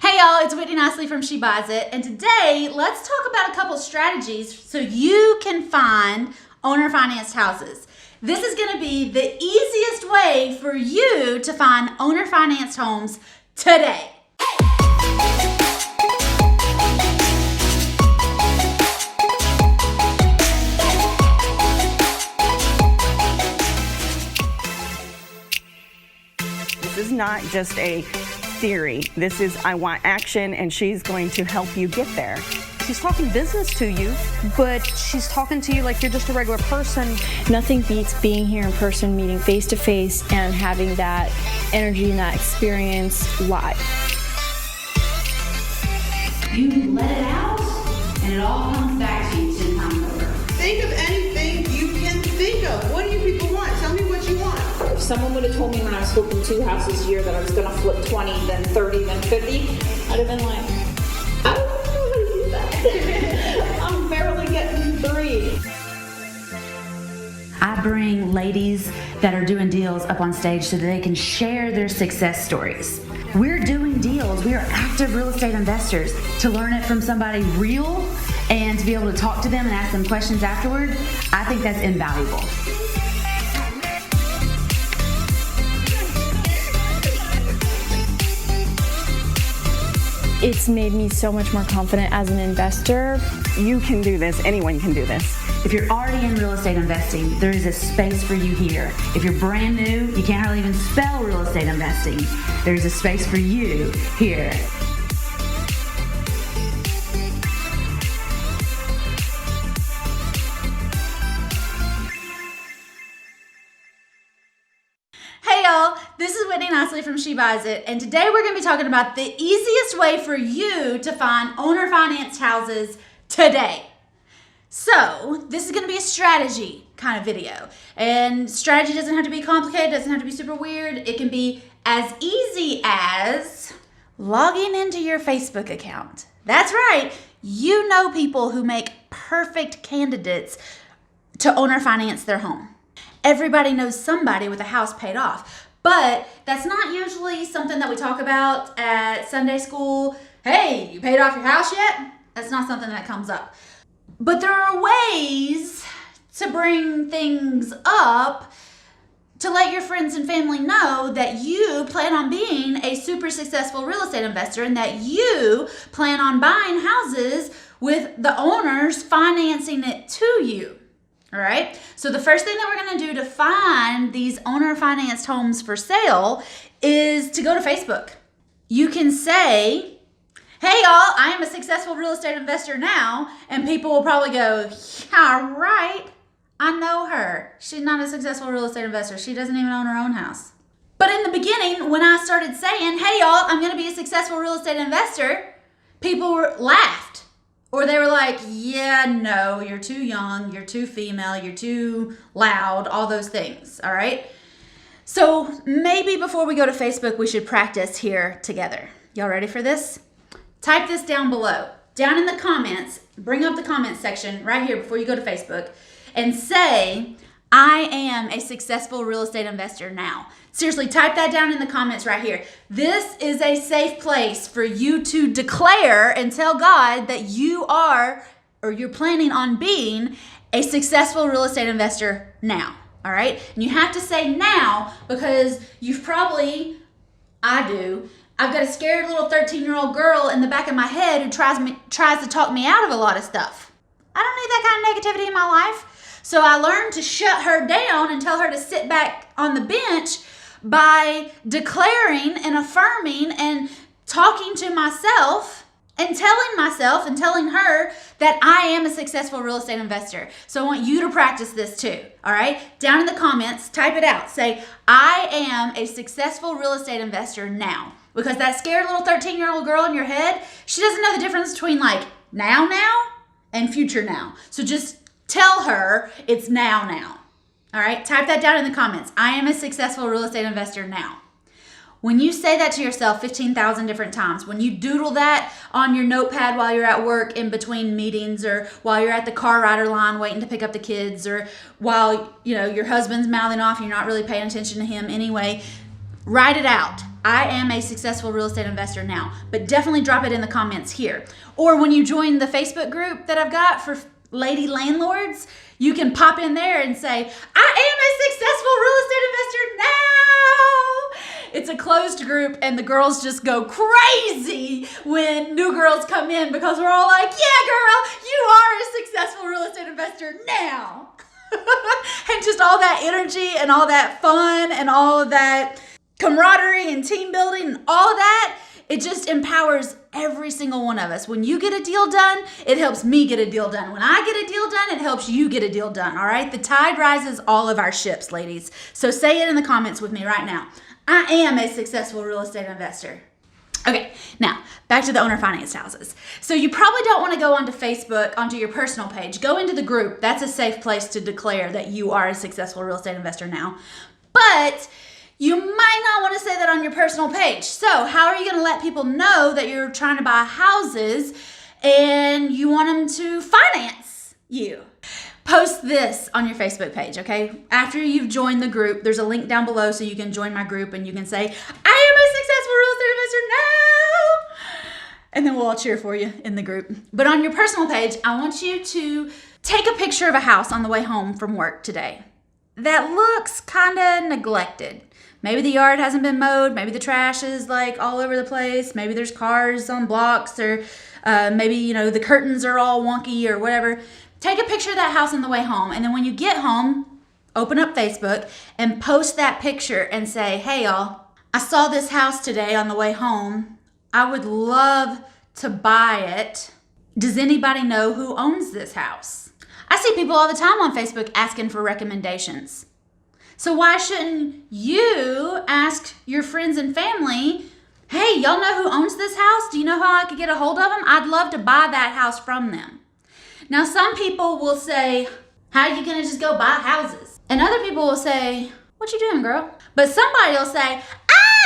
Hey y'all, it's Whitney Nicely from She Buys It, and today let's talk about a couple strategies so you can find owner-financed houses. This is going to be the easiest way for you to find owner-financed homes today. This is not just a theory. This is, I want action, and she's going to help you get there. She's talking business to you, but she's talking to you like you're just a regular person. Nothing beats being here in person, meeting face to face, and having that energy and that experience live. You let it out, and it all comes back to you 10 times over. Think of anything you can think of. What do you people want? Tell me what you want. If someone would have told me when I was flipping 2 houses a year that I was going to flip 20, then 30, then 50, I'd have been like, I don't know how to do that. I'm barely getting 3. I bring ladies that are doing deals up on stage so that they can share their success stories. We're doing deals. We are active real estate investors. To learn it from somebody real and to be able to talk to them and ask them questions afterward, I think that's invaluable. It's made me so much more confident as an investor. You can do this. Anyone can do this. If you're already in real estate investing, there is a space for you here. If you're brand new, you can't hardly even spell real estate investing, there's a space for you here. Hey y'all, this is Whitney Nicely from She Buys It, and today we're going to be talking about the easiest way for you to find owner-financed houses today. So, this is going to be a strategy kind of video, and strategy doesn't have to be complicated, doesn't have to be super weird. It can be as easy as logging into your Facebook account. That's right, you know people who make perfect candidates to owner-finance their home. Everybody knows somebody with a house paid off, but that's not usually something that we talk about at Sunday school. Hey, you paid off your house yet? That's not something that comes up. But there are ways to bring things up to let your friends and family know that you plan on being a super successful real estate investor and that you plan on buying houses with the owners financing it to you. All right, so the first thing that we're going to do to find these owner-financed homes for sale is to go to Facebook. You can say, hey y'all, I am a successful real estate investor now, and people will probably go, yeah, right, I know her. She's not a successful real estate investor. She doesn't even own her own house. But in the beginning, when I started saying, hey y'all, I'm going to be a successful real estate investor, people laughed. Or they were like, yeah, no, you're too young, you're too female, you're too loud, all those things, all right? So maybe before we go to Facebook, we should practice here together. Y'all ready for this? Type this down below. Down in the comments, bring up the comments section right here before you go to Facebook and say, I am a successful real estate investor now. Seriously, type that down in the comments right here. This is a safe place for you to declare and tell God that you are, or you're planning on being, a successful real estate investor now, all right? And you have to say now because you've probably, I do, I've got a scared little 13-year-old girl in the back of my head who tries to talk me out of a lot of stuff. I don't need that kind of negativity in my life. So I learned to shut her down and tell her to sit back on the bench by declaring and affirming and talking to myself and telling her that I am a successful real estate investor. So I want you to practice this too, all right? Down in the comments, type it out. Say, I am a successful real estate investor now. Because that scared little 13-year-old girl in your head, she doesn't know the difference between like now and future now. So just tell her it's now. All right, type that down in the comments. I am a successful real estate investor now. When you say that to yourself 15,000 different times, when you doodle that on your notepad while you're at work in between meetings or while you're at the car rider line waiting to pick up the kids or while, your husband's mouthing off and you're not really paying attention to him anyway, write it out. I am a successful real estate investor now, but definitely drop it in the comments here. Or when you join the Facebook group that I've got for lady landlords, you can pop in there and say, I am a successful real estate investor now. It's a closed group and the girls just go crazy when new girls come in because we're all like, yeah, girl, you are a successful real estate investor now. And just all that energy and all that fun and all of that camaraderie and team building and all that, it just empowers every single one of us. When you get a deal done, it helps me get a deal done. When I get a deal done, it helps you get a deal done, all right? The tide rises all of our ships, ladies. So say it in the comments with me right now. I am a successful real estate investor. Okay, now back to the owner financed houses. So you probably don't want to go onto Facebook, onto your personal page. Go into the group. That's a safe place to declare that you are a successful real estate investor now. But you might not want to say that on your personal page. So how are you going to let people know that you're trying to buy houses and you want them to finance you? Post this on your Facebook page, okay? After you've joined the group, there's a link down below so you can join my group and you can say, I am a successful real estate investor now. And then we'll all cheer for you in the group. But on your personal page, I want you to take a picture of a house on the way home from work today that looks kind of neglected. Maybe the yard hasn't been mowed. Maybe the trash is like all over the place. Maybe there's cars on blocks or maybe, the curtains are all wonky or whatever. Take a picture of that house on the way home. And then when you get home, open up Facebook and post that picture and say, hey, y'all, I saw this house today on the way home. I would love to buy it. Does anybody know who owns this house? I see people all the time on Facebook asking for recommendations. So why shouldn't you ask your friends and family, hey, y'all know who owns this house? Do you know how I could get a hold of them? I'd love to buy that house from them. Now, some people will say, how are you going to just go buy houses? And other people will say, what you doing, girl? But somebody will say,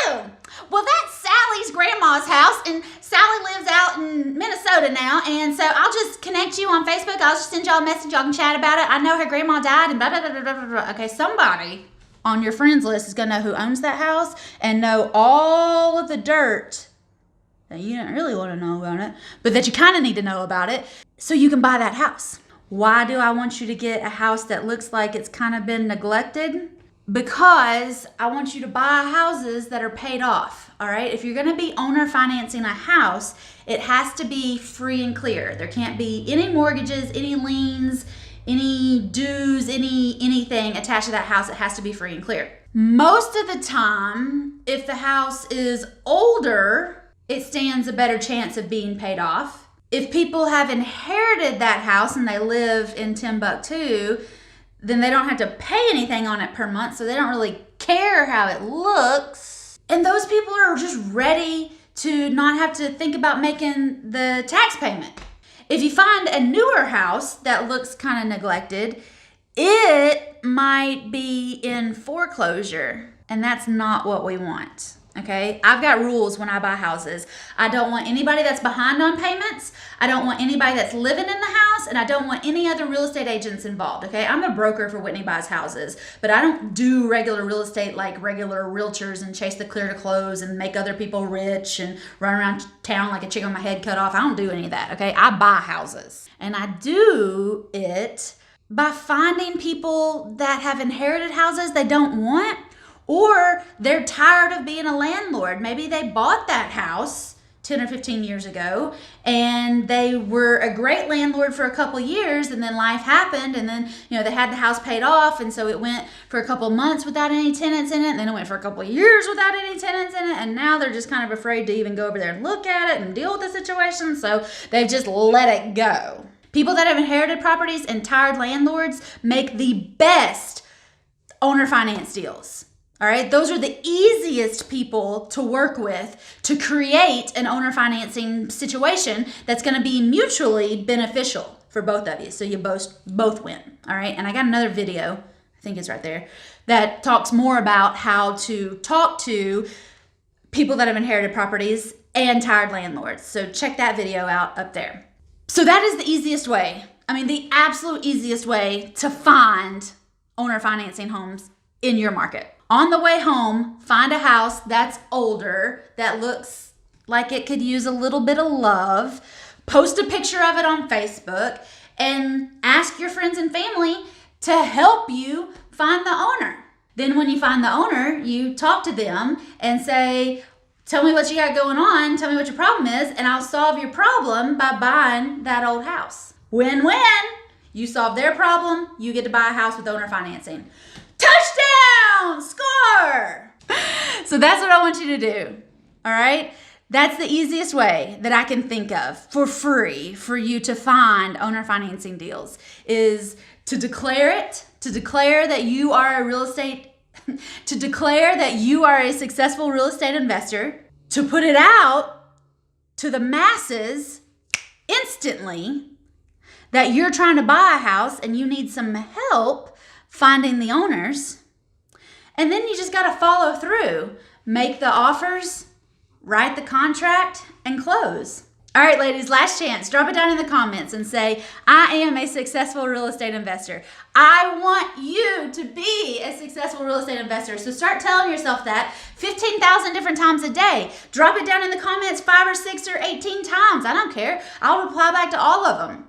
oh, well, that's Sally's grandma's house, and Sally lives out in Minnesota now, and so I'll just connect you on Facebook. I'll just send y'all a message. Y'all can chat about it. I know her grandma died, and blah, blah, blah, blah, blah, blah. Okay, somebody on your friends list is going to know who owns that house and know all of the dirt that you didn't really want to know about it, but that you kind of need to know about it so you can buy that house. Why do I want you to get a house that looks like it's kind of been neglected? Because I want you to buy houses that are paid off, all right? If you're gonna be owner financing a house, it has to be free and clear. There can't be any mortgages, any liens, any dues, anything attached to that house. It has to be free and clear. Most of the time, if the house is older, it stands a better chance of being paid off. If people have inherited that house and they live in Timbuktu, then they don't have to pay anything on it per month, so they don't really care how it looks. And those people are just ready to not have to think about making the tax payment. If you find a newer house that looks kind of neglected, it might be in foreclosure, and that's not what we want. Okay, I've got rules when I buy houses. I don't want anybody that's behind on payments. I don't want anybody that's living in the house, and I don't want any other real estate agents involved. Okay, I'm a broker for Whitney Buys Houses, but I don't do regular real estate like regular realtors and chase the clear to close and make other people rich and run around town like a chicken with my head cut off. I don't do any of that. Okay, I buy houses, and I do it by finding people that have inherited houses they don't want. Or they're tired of being a landlord. Maybe they bought that house 10 or 15 years ago and they were a great landlord for a couple years, and then life happened, and then they had the house paid off, and so it went for a couple months without any tenants in it, and then it went for a couple years without any tenants in it, and now they're just kind of afraid to even go over there and look at it and deal with the situation, so they've just let it go. People that have inherited properties and tired landlords make the best owner finance deals. All right, those are the easiest people to work with to create an owner financing situation that's going to be mutually beneficial for both of you. So you both win. All right, and I got another video, I think it's right there, that talks more about how to talk to people that have inherited properties and tired landlords. So check that video out up there. So that is the easiest way. The absolute easiest way to find owner financing homes in your market. On the way home, find a house that's older, that looks like it could use a little bit of love. Post a picture of it on Facebook and ask your friends and family to help you find the owner. Then when you find the owner, you talk to them and say, tell me what you got going on, tell me what your problem is, and I'll solve your problem by buying that old house. Win-win. You solve their problem, you get to buy a house with owner financing. Touchdown! Score! So that's what I want you to do, all right? That's the easiest way that I can think of for free for you to find owner financing deals is to declare it, to declare that you are to declare that you are a successful real estate investor, to put it out to the masses instantly that you're trying to buy a house and you need some help finding the owners. And then you just got to follow through, make the offers, write the contract, and close. All right, ladies, last chance. Drop it down in the comments and say, I am a successful real estate investor. I want you to be a successful real estate investor. So start telling yourself that 15,000 different times a day. Drop it down in the comments 5 or 6 or 18 times. I don't care. I'll reply back to all of them.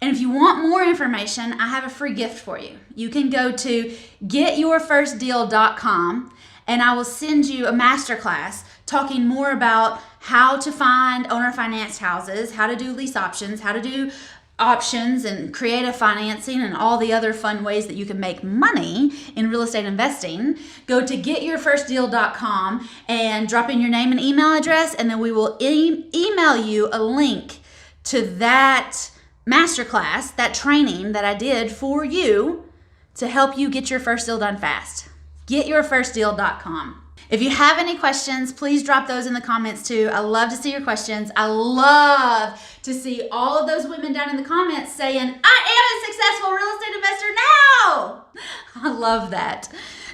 And if you want more information, I have a free gift for you. You can go to getyourfirstdeal.com and I will send you a masterclass talking more about how to find owner financed houses, how to do lease options, how to do options and creative financing and all the other fun ways that you can make money in real estate investing. Go to getyourfirstdeal.com and drop in your name and email address, and then we will email you a link to that masterclass, that training that I did for you to help you get your first deal done fast. Getyourfirstdeal.com. If you have any questions, please drop those in the comments too. I love to see your questions. I love to see all of those women down in the comments saying, I am a successful real estate investor now. I love that.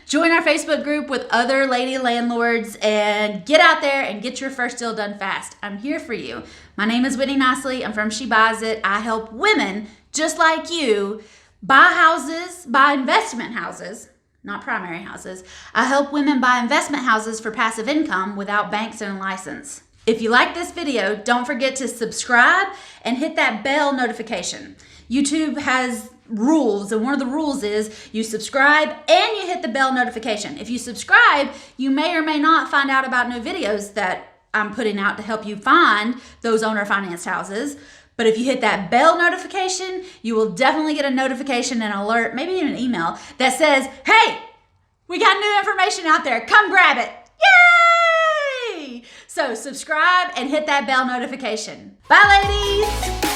Join our Facebook group with other lady landlords and get out there and get your first deal done fast. I'm here for you. My name is Whitney Nicely. I'm from She Buys It. I help women just like you buy houses, buy investment houses, not primary houses. I help women buy investment houses for passive income without banks and a license. If you like this video, don't forget to subscribe and hit that bell notification. YouTube has rules, and one of the rules is you subscribe and you hit the bell notification. If you subscribe, you may or may not find out about new videos that I'm putting out to help you find those owner financed houses. But if you hit that bell notification, you will definitely get a notification and alert, maybe even an email that says, hey, we got new information out there. Come grab it. Yay! So subscribe and hit that bell notification. Bye, ladies.